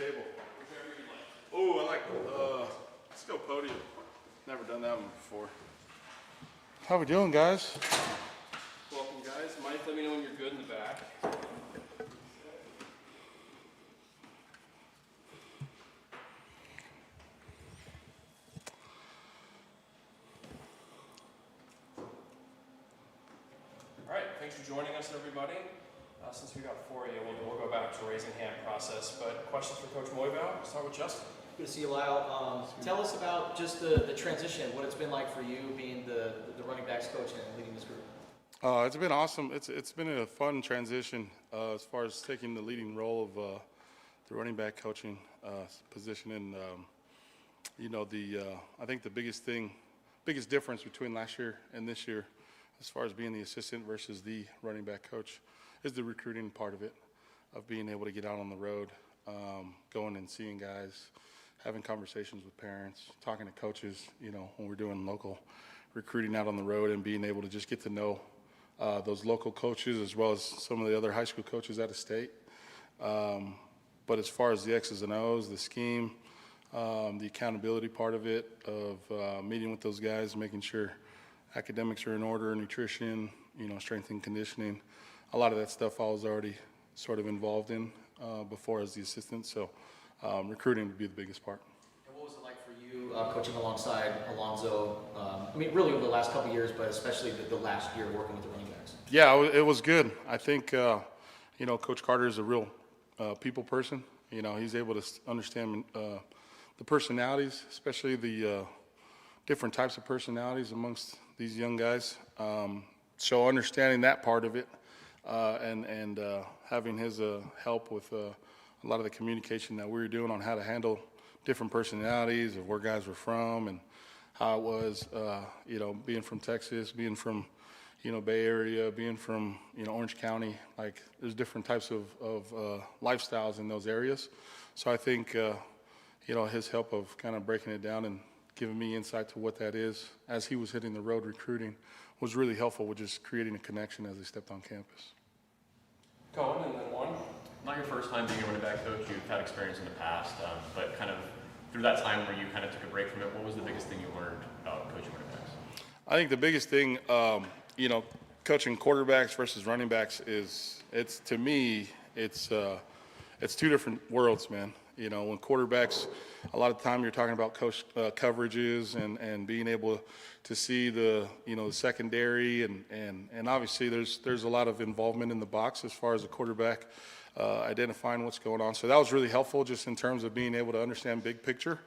table? Oh, I like, let's go podium. Never done that one before. How we doing, guys? Welcome, guys. Mike, let me know when you're good in the back. All right, thanks for joining us, everybody. Since we got four of you, we'll go back to raising hand process. But questions for Coach Moevao? We'll start with Justin. Good to see you, Lyle. Tell us about just the transition, what it's been like for you being the running backs coach and leading this group. It's been awesome. It's been a fun transition as far as taking the leading role of the running back coaching position. And I think the biggest difference between last year and this year, as far as being the assistant versus the running back coach, is the recruiting part of it, of being able to get out on the road, going and seeing guys, having conversations with parents, talking to coaches, when we're doing local recruiting out on the road, and being able to just get to know those local coaches as well as some of the other high school coaches out of state. But as far as the X's and O's, the scheme, the accountability part of it, of meeting with those guys, making sure academics are in order, nutrition, strength and conditioning, a lot of that stuff I was already sort of involved in before as the assistant. So recruiting would be the biggest part. And what was it like for you coaching alongside Alonzo? Really over the last couple of years, but especially the last year working with the running backs. Yeah, it was good. I think, Coach Carter is a real people person. He's able to understand the personalities, especially the different types of personalities amongst these young guys. So understanding that part of it and having his help with a lot of the communication that we were doing on how to handle different personalities of where guys were from and how it was, being from Texas, being from, Bay Area, being from, Orange County. Like, there's different types of lifestyles in those areas. So I think, his help of kind of breaking it down and giving me insight to what that is as he was hitting the road recruiting was really helpful with just creating a connection as they stepped on campus. Cohen, and then one. Not your first time being a running back coach. You've had experience in the past, but kind of through that time where you kind of took a break from it, what was the biggest thing you learned about coaching running backs? I think the biggest thing, coaching quarterbacks versus running backs it's two different worlds, man. When quarterbacks, a lot of time you're talking about coach coverages and being able to see the secondary and obviously there's a lot of involvement in the box as far as the quarterback identifying what's going on. So that was really helpful just in terms of being able to understand big picture.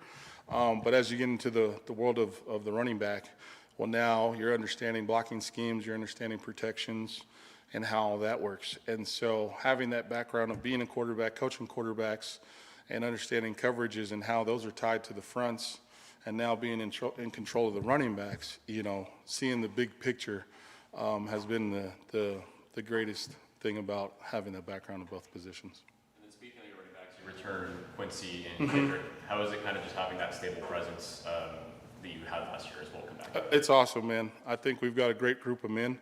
But as you get into the world of the running back, well, now you're understanding blocking schemes, you're understanding protections and how that works. And so having that background of being a quarterback, coaching quarterbacks, and understanding coverages and how those are tied to the fronts, and now being in control of the running backs, seeing the big picture has been the greatest thing about having that background in both positions. And then speaking of your running backs, you return Quincy and Kendrick. How is it kind of just having that stable presence that you had last year as well come back? It's awesome, man. I think we've got a great group of men,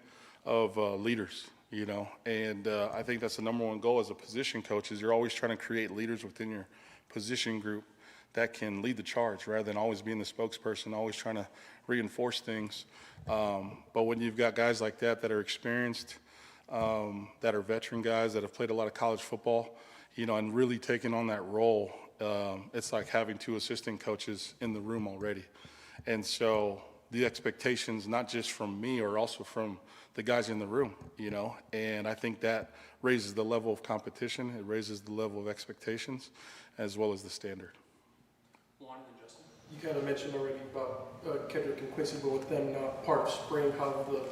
of leaders. And I think that's the number one goal as a position coach is you're always trying to create leaders within your position group that can lead the charge rather than always being the spokesperson, always trying to reinforce things. But when you've got guys like that are experienced, that are veteran guys that have played a lot of college football, and really taking on that role, it's like having two assistant coaches in the room already. And so the expectations, not just from me, are also from the guys in the room, and I think that raises the level of competition. It raises the level of expectations as well as the standard. Juan and then Justin. You kind of mentioned already about Kendrick and Quincy, but with them now part of spring, how have the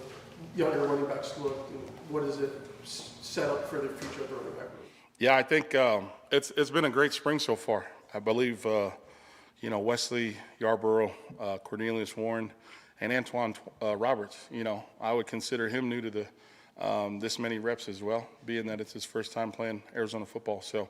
younger running backs looked, and what does it set up for the future of the running back room? Yeah, I think it's been a great spring so far. I believe, Wesley Yarborough, Cornelius Warren, and Antoine Roberts, I would consider him new to the this many reps as well, being that it's his first time playing Arizona football. So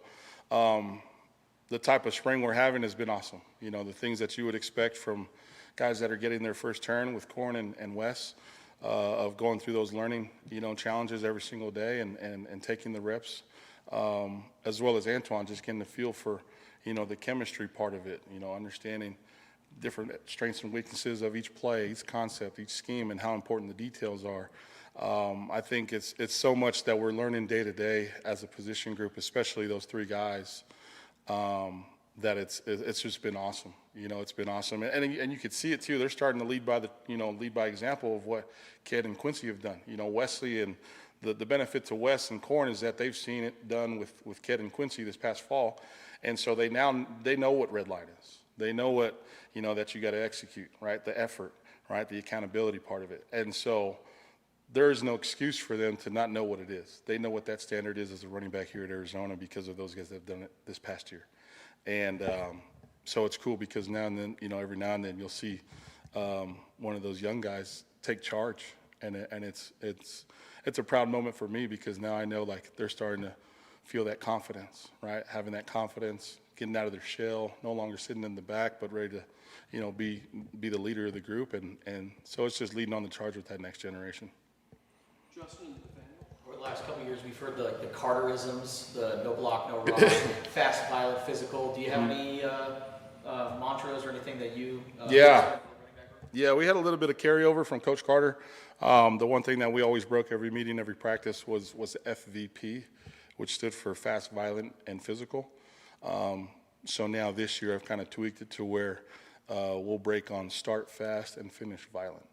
the type of spring we're having has been awesome. The things that you would expect from guys that are getting their first turn with Corn and Wes, of going through those learning, challenges every single day and taking the reps, as well as Antoine just getting the feel for, the chemistry part of it, understanding different strengths and weaknesses of each play, each concept, each scheme, and how important the details are. I think it's so much that we're learning day to day as a position group, especially those three guys, that it's just been awesome. It's been awesome, and you could see it too. They're starting to lead by example of what Ked and Quincy have done. Wesley, and the benefit to Wes and Corn is that they've seen it done with Ked and Quincy this past fall, and so they know what red line is. They know what that you got to execute, right? The effort, right? The accountability part of it, and so there is no excuse for them to not know what it is. They know what that standard is as a running back here at Arizona because of those guys that have done it this past year. And so it's cool because now and then, every now and then you'll see one of those young guys take charge. And it's a proud moment for me because now I know, like, they're starting to feel that confidence, right? Having that confidence, getting out of their shell, no longer sitting in the back, but ready to, be the leader of the group. And so it's just leading on the charge with that next generation. Justin and Nathaniel. Over the last couple of years, we've heard the Carterisms, the no block, no run, fast, violent, physical. Do you have any mantras or anything that you Yeah, we had a little bit of carryover from Coach Carter. The one thing that we always broke every meeting, every practice was FVP, which stood for fast, violent, and physical. So now this year I've kind of tweaked it to where we'll break on start fast and finish violent.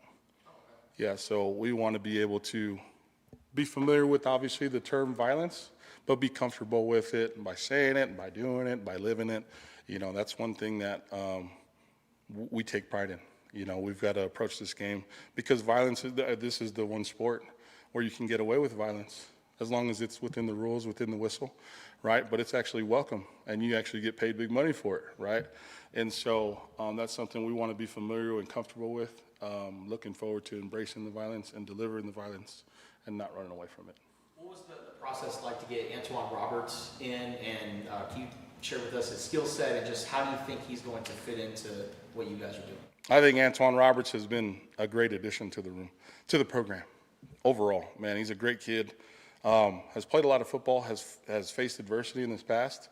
Yeah, so we want to be able to be familiar with, obviously, the term violence, but be comfortable with it by saying it, by doing it, by living it. That's one thing that we take pride in. We've got to approach this game because violence this is the one sport where you can get away with violence as long as it's within the rules, within the whistle, right? But it's actually welcome, and you actually get paid big money for it, right? And so that's something we want to be familiar and comfortable with. Looking forward to embracing the violence and delivering the violence and not running away from it. What was the process like to get Antoine Roberts in, and can you share with us his skill set and just how do you think he's going to fit into what you guys are doing? I think Antoine Roberts has been a great addition to the program overall. Man, he's a great kid. Has played a lot of football, has faced adversity in his past,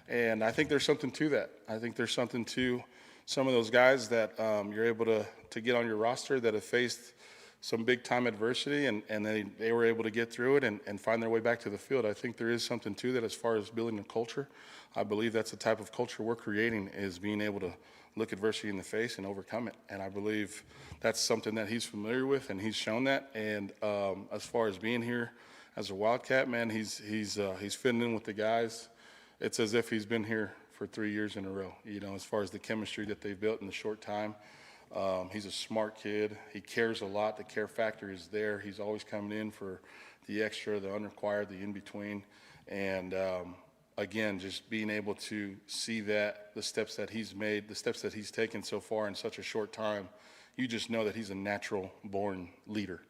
and I think there's something to that. I think there's something to some of those guys that you're able to get on your roster that have faced some big-time adversity, and they were able to get through it and find their way back to the field. I think there is something to that as far as building a culture. I believe that's the type of culture we're creating, is being able to look adversity in the face and overcome it. And I believe that's something that he's familiar with, and he's shown that. And as far as being here as a Wildcat, man, he's fitting in with the guys. It's as if he's been here for 3 years in a row, as far as the chemistry that they've built in the short time. He's a smart kid. He cares a lot. The care factor is there. He's always coming in for the extra, the unrequired, the in-between. And, again, just being able to see that, the steps that he's made, the steps that he's taken so far in such a short time, you just know that he's a natural-born leader.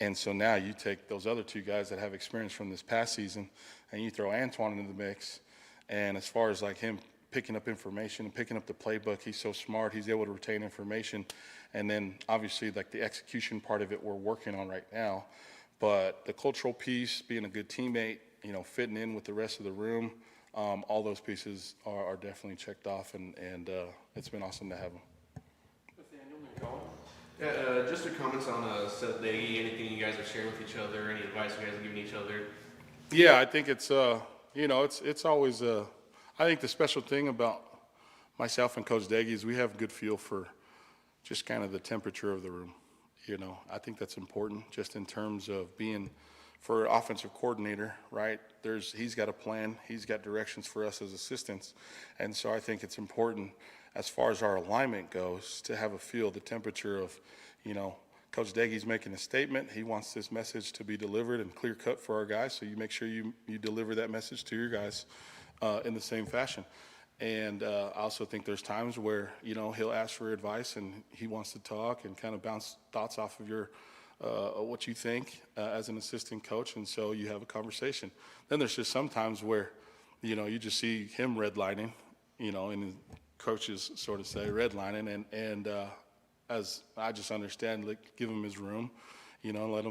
And so now you take those other two guys that have experience from this past season, and you throw Antoine into the mix. And as far as, like, him picking up information and picking up the playbook, he's so smart. He's able to retain information. And then, obviously, like, the execution part of it we're working on right now. But the cultural piece, being a good teammate, fitting in with the rest of the room, all those pieces are definitely checked off, and it's been awesome to have them. Nathaniel and Colin. Yeah, just your comments on Seth Nagy, anything you guys are sharing with each other, any advice you guys are giving each other? Yeah, I think it's it's always I think the special thing about myself and Coach Deggy is we have a good feel for just kind of the temperature of the room. I think that's important just in terms of being, for an offensive coordinator, right? He's got a plan, he's got directions for us as assistants, and so I think it's important as far as our alignment goes to have a feel, the temperature of, Coach Deggy's making a statement. He wants this message to be delivered and clear cut for our guys, so you make sure you deliver that message to your guys in the same fashion. And I also think there's times where, he'll ask for advice and he wants to talk and kind of bounce thoughts off of your what you think as an assistant coach, and so you have a conversation. Then there's just some times where, you just see him redlining, and coaches sort of say redlining, and as I just understand, like, give him his room, let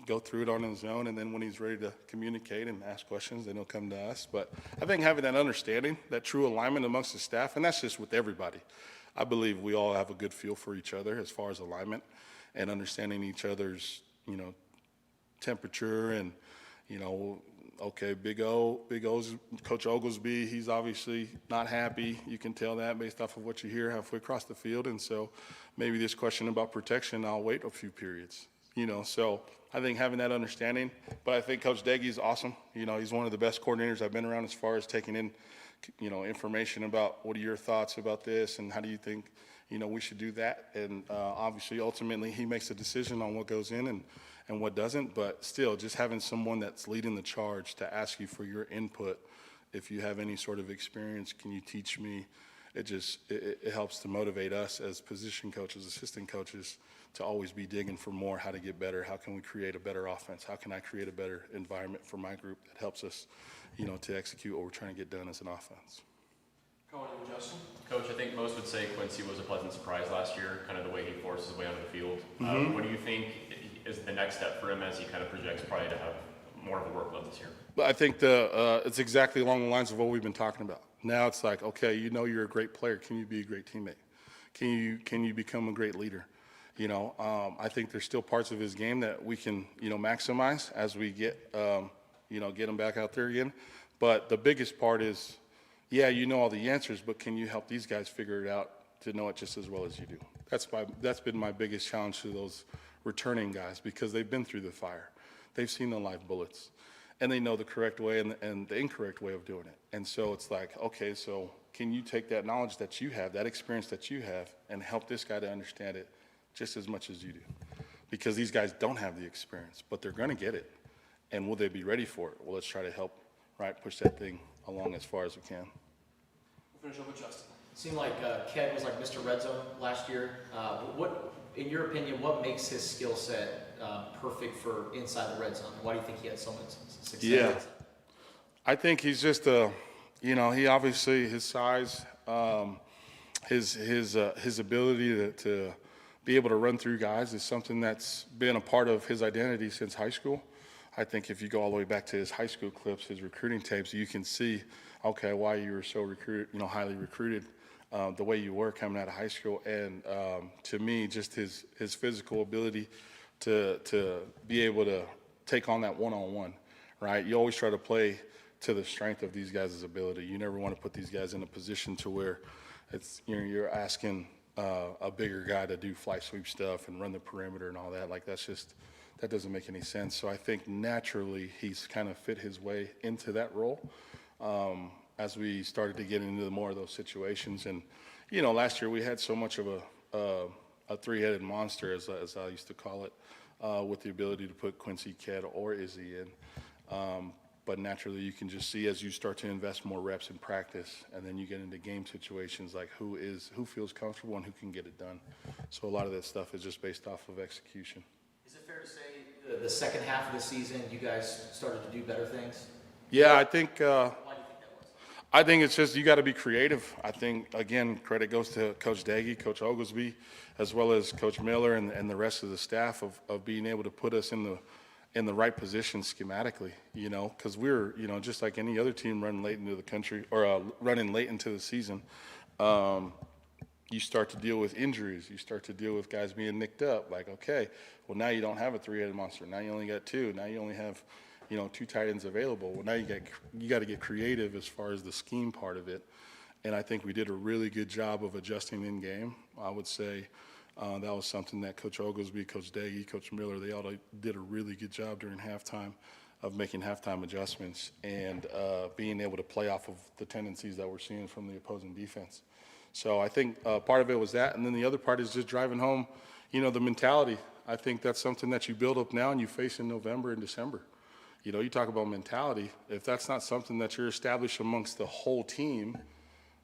go through it on his own, and then when he's ready to communicate and ask questions, then he'll come to us. But I think having that understanding, that true alignment amongst the staff, and that's just with everybody. I believe we all have a good feel for each other as far as alignment and understanding each other's, temperature and, okay, Big O's Coach Oglesby, he's obviously not happy. You can tell that based off of what you hear halfway across the field. And so maybe this question about protection, I'll wait a few periods, So I think having that understanding, but I think Coach Deggy's awesome. He's one of the best coordinators I've been around as far as taking in, information about what are your thoughts about this and how do you think, we should do that. And obviously, ultimately, he makes a decision on what goes in and what doesn't. But still, just having someone that's leading the charge to ask you for your input, if you have any sort of experience, can you teach me? It helps to motivate us as position coaches, assistant coaches, to always be digging for more, how to get better, how can we create a better offense, how can I create a better environment for my group that helps us, to execute what we're trying to get done as an offense. Cohen and Justin? Coach, I think most would say Quincy was a pleasant surprise last year, kind of the way he forced his way onto the field. What do you think is the next step for him as he kind of projects probably to have more of a workload this year? But I think it's exactly along the lines of what we've been talking about. Now it's like, okay, you're a great player. Can you be a great teammate? Can you become a great leader? I think there's still parts of his game that we can, maximize as we get him back out there again. But the biggest part is, all the answers, but can you help these guys figure it out to know it just as well as you do? That's been my biggest challenge to those returning guys, because they've been through the fire. They've seen the live bullets, and they know the correct way and the incorrect way of doing it. And so it's like, okay, so can you take that knowledge that you have, that experience that you have, and help this guy to understand it just as much as you do? Because these guys don't have the experience, but they're going to get it. And will they be ready for it? Well, let's try to help, push that thing along as far as we can. We'll finish up with Justin. Seemed like Ked was like Mr. Red Zone last year. What, in your opinion, what makes his skill set perfect for inside the red zone? Why do you think he had so much success? Yeah. I think he's just he obviously, his size, his ability to be able to run through guys is something that's been a part of his identity since high school. I think if you go all the way back to his high school clips, his recruiting tapes, you can see, okay, why you were so highly recruited, the way you were coming out of high school. And to me, just his physical ability to be able to take on that one-on-one, right? You always try to play to the strength of these guys' ability. You never want to put these guys in a position to where it's, you're asking a bigger guy to do fly sweep stuff and run the perimeter and all that. Like, that doesn't make any sense. So I think naturally he's kind of fit his way into that role as we started to get into more of those situations. And, last year we had so much of a three-headed monster, as I used to call it, with the ability to put Quincy, Ked, or Izzy in. But naturally you can just see as you start to invest more reps in practice, and then you get into game situations, like who feels comfortable and who can get it done. So a lot of that stuff is just based off of execution. Is it fair to say the second half of the season you guys started to do better things? Yeah, I think Why do you think that was? I think it's just you got to be creative. I think, again, credit goes to Coach Daggy, Coach Oglesby, as well as Coach Miller and the rest of the staff of being able to put us in the right position schematically, because we're, just like any other team running late into the country or running late into the season. You start to deal with injuries. You start to deal with guys being nicked up. Like, okay, well, now you don't have a three-headed monster. Now you only got two. Now you only have, two tight ends available. Well, now you got to get creative as far as the scheme part of it. And I think we did a really good job of adjusting in game. I would say that was something that Coach Oglesby, Coach Daggy, Coach Miller, they all did a really good job during halftime of making halftime adjustments and being able to play off of the tendencies that we're seeing from the opposing defense. So I think part of it was that, and then the other part is just driving home, the mentality. I think that's something that you build up now and you face in November and December. You talk about mentality. If that's not something that you're established amongst the whole team,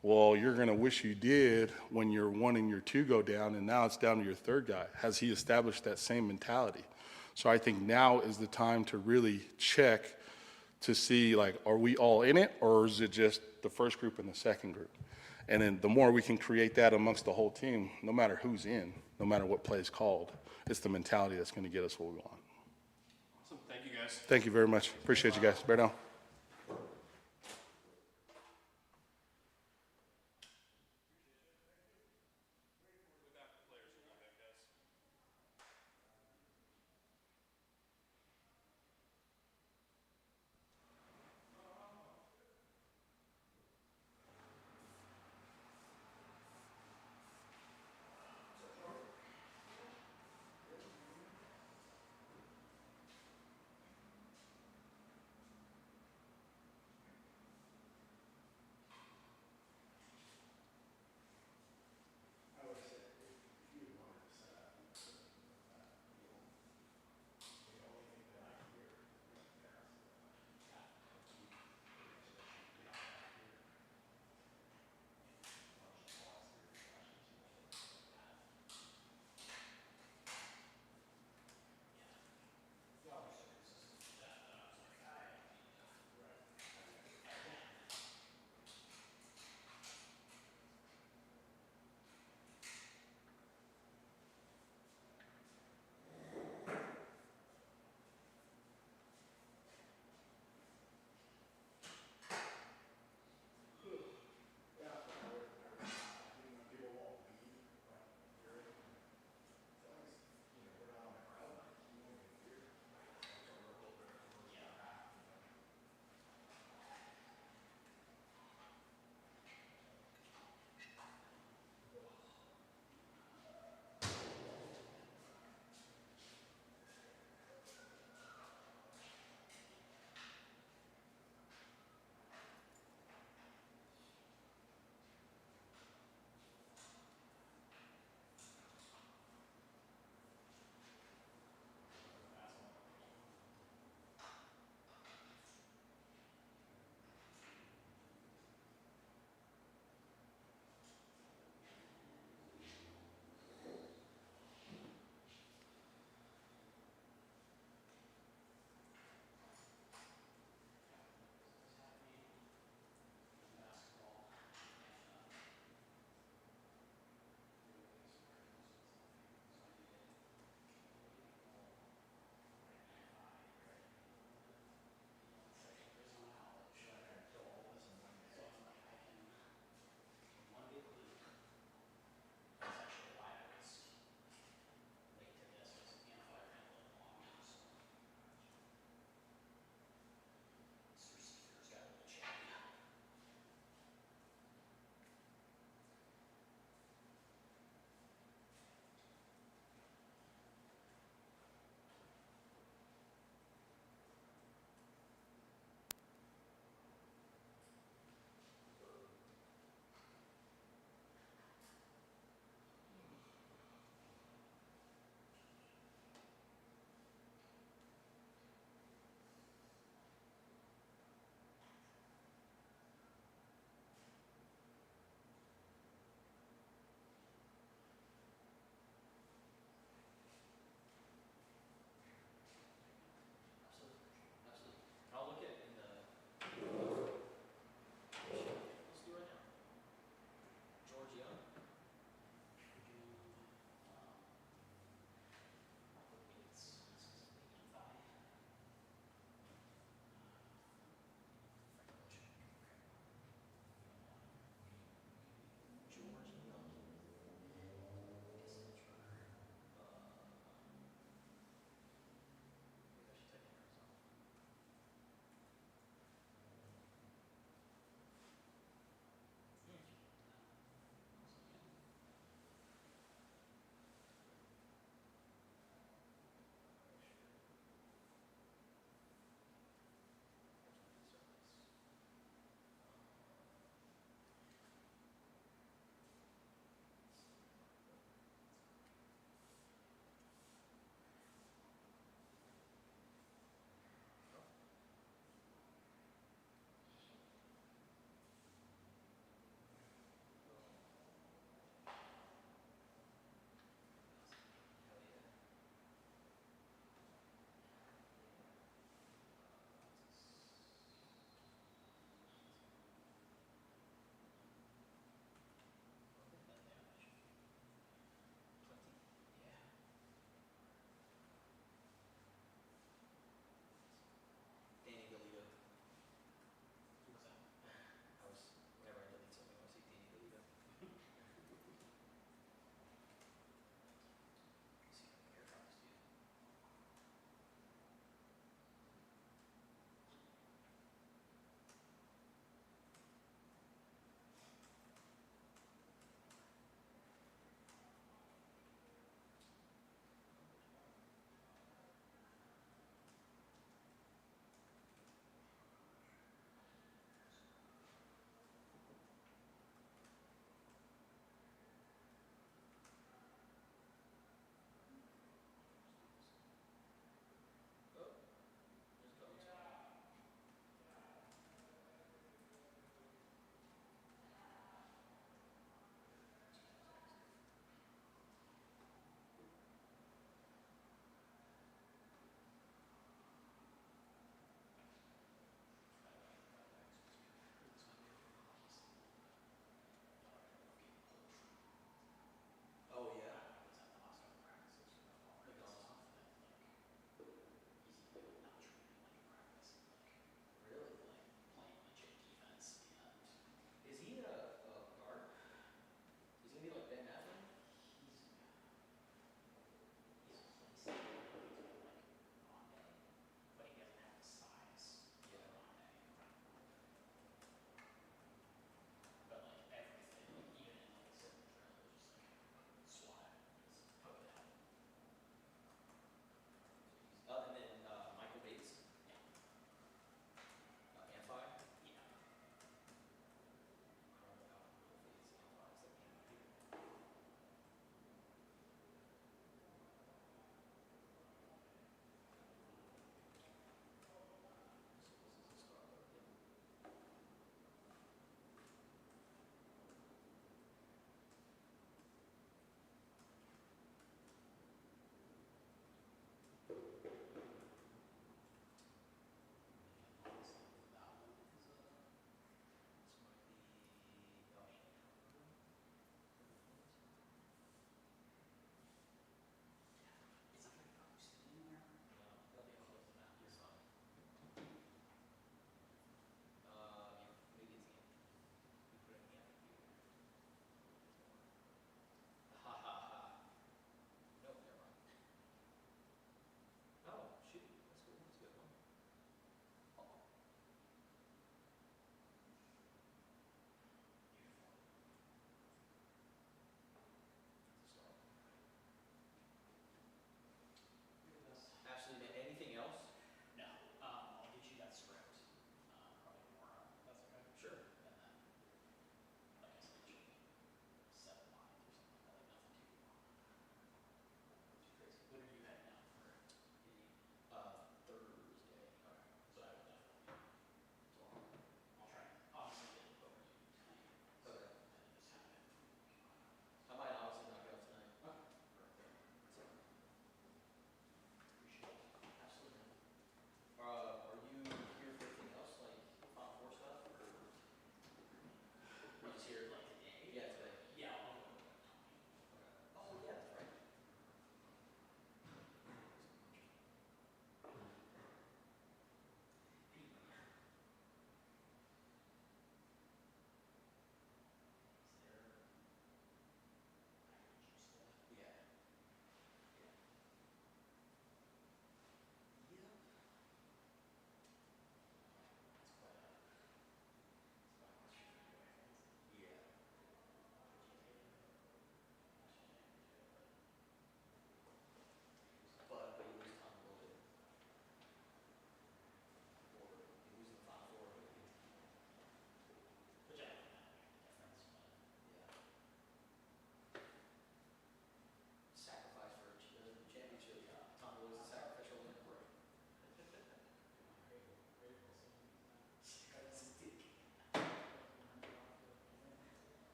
well, you're going to wish you did when your one and your two go down, and now it's down to your third guy. Has he established that same mentality? So I think now is the time to really check to see, like, are we all in it, or is it just the first group and the second group? And then the more we can create that amongst the whole team, no matter who's in, no matter what play is called, it's the mentality that's going to get us what we want. guys. Thank you very much. Appreciate you guys. Bear down.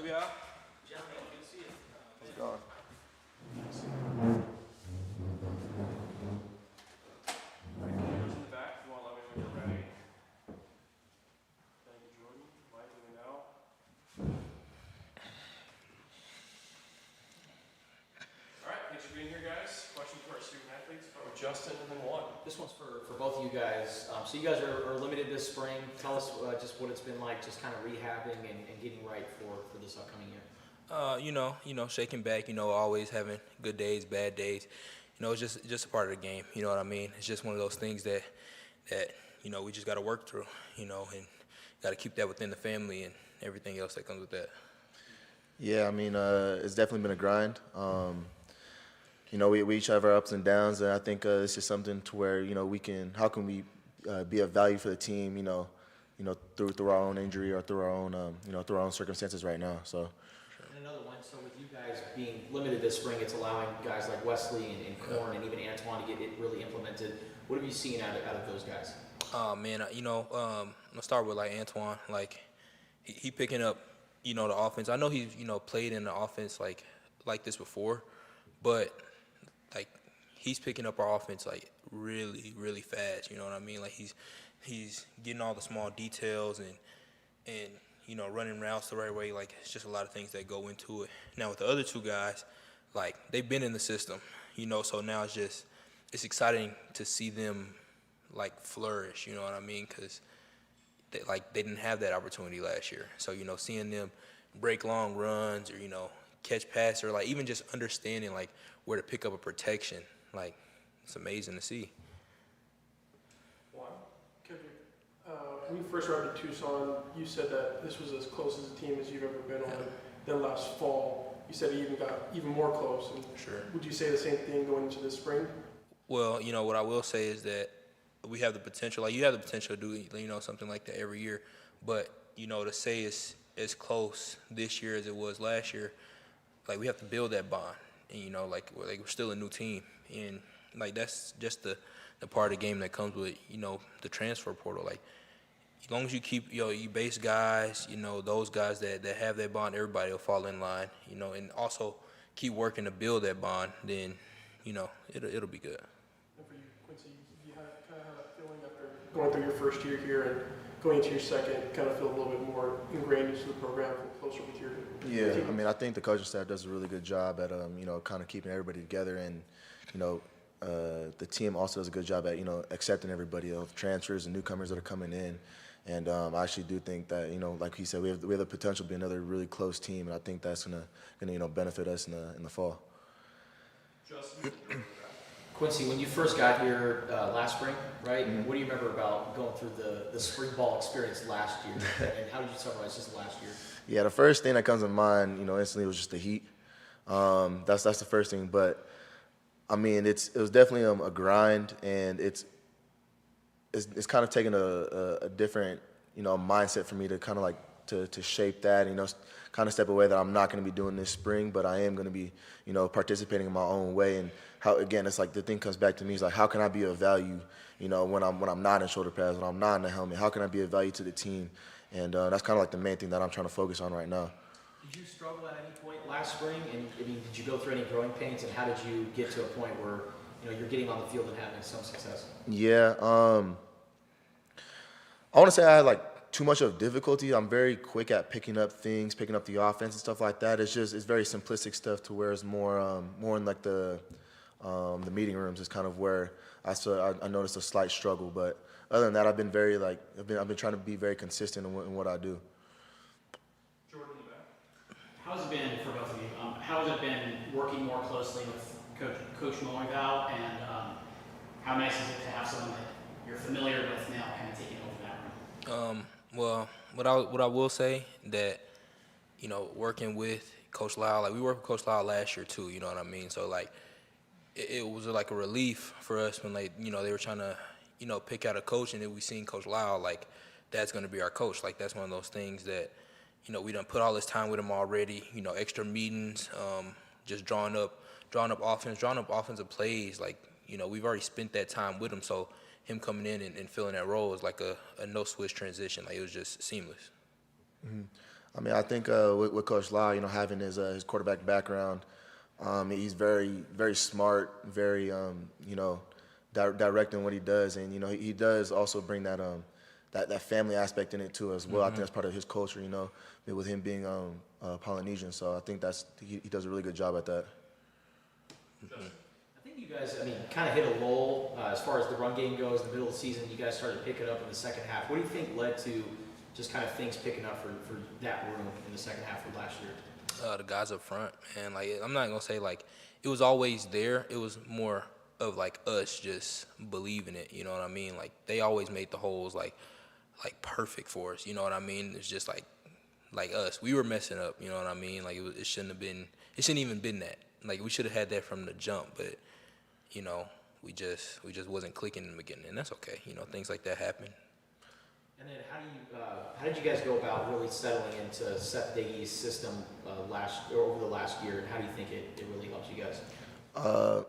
up, y'all? How's it going? Alright, cameras in the back, if you want to let me know when you're ready. Thank you, Jordan. Mike, let me know. Alright, thanks for being here, guys. Questions for our student athletes? Start with Justin and then one. This one's for both of you guys. So you guys are limited this spring. Tell us just what it's been like, just kind of rehabbing and getting right for this upcoming year. Shaking back, always having good days, bad days. It's just a part of the game, you know what I mean? It's just one of those things that we just got to work through, and got to keep that within the family and everything else that comes with that. Yeah, I mean, it's definitely been a grind. We each have our ups and downs, and I think it's just something to where, how can we be of value for the team, through our own injury or through our own circumstances right now, so. And another one, so with you guys being limited this spring, it's allowing guys like Wesley and Korn and even Antoine to get it really implemented. What have you seen out of those guys? Man, let's start with like Antoine. Like he picking up, the offense. I know he's played in the offense like this before, but like he's picking up our offense like really, really fast. You know what I mean? Like he's getting all the small details and running routes the right way. Like it's just a lot of things that go into it. Now with the other two guys, like they've been in the system, so now it's exciting to see them like flourish. You know what I mean? Because they didn't have that opportunity last year. So seeing them break long runs or catch passes or like even just understanding like where to pick up a protection, like it's amazing to see. When you first arrived at Tucson, you said that this was as close as a team as you've ever been on. Then last fall, you said it even got even more close. And Sure. would you say the same thing going into this spring? Well, what I will say is that we have the potential. Like you have the potential to do something like that every year, but to say it's as close this year as it was last year, like we have to build that bond. And we're still a new team, and like that's just the part of the game that comes with the transfer portal. Like as long as you keep you base guys, those guys that have that bond, everybody will fall in line. And also keep working to build that bond. Then it'll be good. And for you, Quincy, you kind of have that feeling after going through your first year here and going into your second, kind of feel a little bit more ingrained into the program, closer with your Yeah, team? I mean, I think the coaching staff does a really good job at, kind of keeping everybody together, and, the team also does a good job at, accepting everybody, transfers and newcomers that are coming in. And I actually do think that, like he said, we have the potential to be another really close team, and I think that's gonna benefit us in the fall. Justin. Quincy, when you first got here last spring, right? What do you remember about going through the spring ball experience last year? And how did you summarize just last year? Yeah, the first thing that comes to mind, instantly was just the heat. That's the first thing. But I mean, it was definitely a grind, and it's kind of taken a different mindset for me to kind of like to shape that. Kind of step away that I'm not going to be doing this spring, but I am going to be participating in my own way. And how, again, it's like the thing comes back to me is like, how can I be of value when I'm not in shoulder pads, when I'm not in the helmet? How can I be of value to the team? And that's kind of like the main thing that I'm trying to focus on right now. Did you struggle at any point last spring? And I mean, did you go through any growing pains? And how did you get to a point where you're getting on the field and having some success? Yeah, I want to say I had like too much of difficulty. I'm very quick at picking up things, picking up the offense and stuff like that. It's very simplistic stuff to where it's more in like the meeting rooms is kind of where I noticed a slight struggle. But other than that, I've been trying to be very consistent in what I do. Jordan in the back. How's it been for both of you? How has it been working more closely with Coach Moyal, and how nice is it to have someone that you're familiar with now kind of taking over that room? Well, what I will say that working with Coach Lyle, like we worked with Coach Lyle last year too. You know what I mean? So like it was like a relief for us when they were trying to pick out a coach, and then we seen Coach Lyle, like that's going to be our coach. Like that's one of those things that we done put all this time with him already. Extra meetings, just drawing up offensive plays. Like we've already spent that time with him. So him coming in and filling that role was like a no switch transition. Like it was just seamless. Mm-hmm. I mean, I think with Coach Lyle, having his quarterback background, he's very, very smart, very, direct in what he does, and he does also bring that family aspect in it too as well. I think that's part of his culture, with him being Polynesian. So I think he does a really good job at that. I think you guys, kind of hit a lull as far as the run game goes. In the middle of the season, you guys started picking up in the second half. What do you think led to just kind of things picking up for that room in the second half of last year? The guys up front, and I'm not gonna say it was always there. It was more of us just believing it. You know what I mean? They always made the holes perfect for us. You know what I mean? It's just like us. We were messing up. You know what I mean? It shouldn't have been. It shouldn't even been that. We should have had that from the jump, but we just wasn't clicking in the beginning, and that's okay. Things like that happen. And then how did you guys go about really settling into Seth Diggy's system over the last year, and how do you think it really helps you guys? I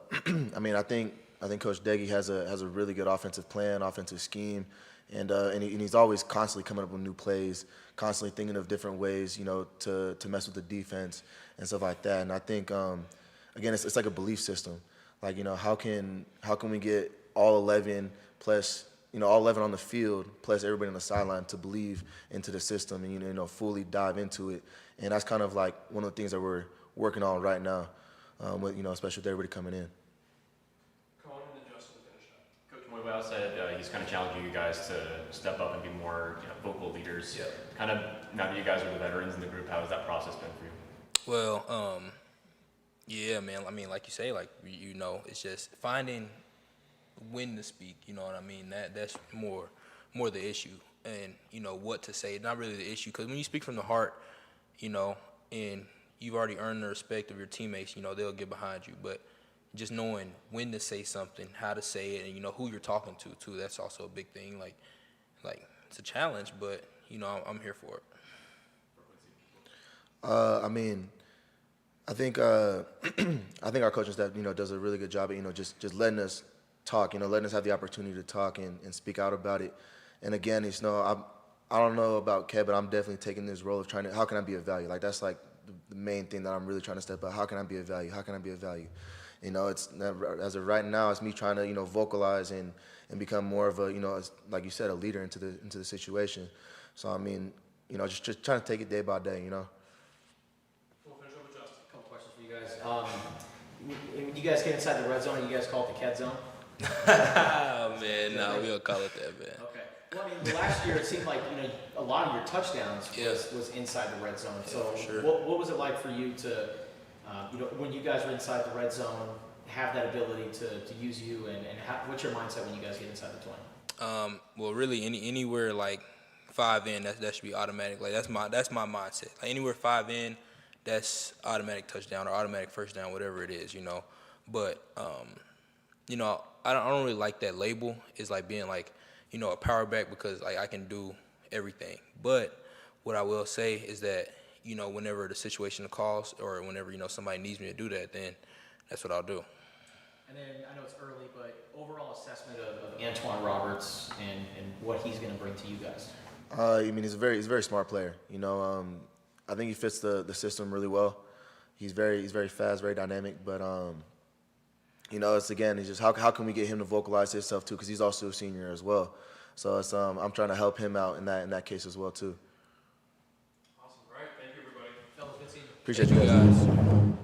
think Coach Deggy has a really good offensive plan, offensive scheme, and he's always constantly coming up with new plays, constantly thinking of different ways, to mess with the defense and stuff like that. And I think again, it's like a belief system. How can we get all 11 plus all 11 on the field plus everybody on the sideline to believe into the system and fully dive into it. And that's kind of one of the things that we're working on right now, with especially with everybody coming in. Colin and then Justin to finish up. Coach Moyal said he's kind of challenging you guys to step up and be more vocal leaders. Yeah. Kind of now that you guys are the veterans in the group, how has that process been for you? Well, yeah, man. Like you say, it's just finding when to speak. You know what I mean? That's more the issue, and what to say. Not really the issue, because when you speak from the heart, and you've already earned the respect of your teammates, they'll get behind you. But just knowing when to say something, how to say it, and who you're talking to too. That's also a big thing. It's a challenge, but I'm here for it. I think our coaching staff does a really good job at just letting us talk, letting us have the opportunity to talk and speak out about it. And again, I don't know about Kev, but I'm definitely taking this role of how can I be of value? That's the main thing that I'm really trying to step out. How can I be of value? How can I be of value? It's never, as of right now, it's me trying to vocalize and become more of a like you said, a leader into the situation. So just trying to take it day by day. We'll finish up with Justin. A couple questions for you guys. When you guys get inside the red zone, you guys call it the Cat Zone? Oh man, no, we don't call it that, man. Okay. Well, last year it seemed like a lot of your touchdowns was inside the red zone. So for sure. what was it like for you to, when you guys were inside the red zone, have that ability to use you, and what's your mindset when you guys get inside the 20? Well, really, anywhere 5 in, that should be automatic. That's my mindset. Anywhere 5 in, that's automatic touchdown or automatic first down, whatever it is, But I don't really like that label. It's being a power back, because I can do everything. But what I will say is that whenever the situation calls, or whenever somebody needs me to do that, then that's what I'll do. And then I know it's early, but overall assessment of Antoine Roberts and what he's going to bring to you guys. He's a very smart player. I think he fits the system really well. He's very fast, very dynamic, but it's just how can we get him to vocalize himself too, because he's also a senior as well. So it's I'm trying to help him out in that case as well too. Awesome. All right. Thank you, everybody. Fellas, good seeing you. Appreciate you guys.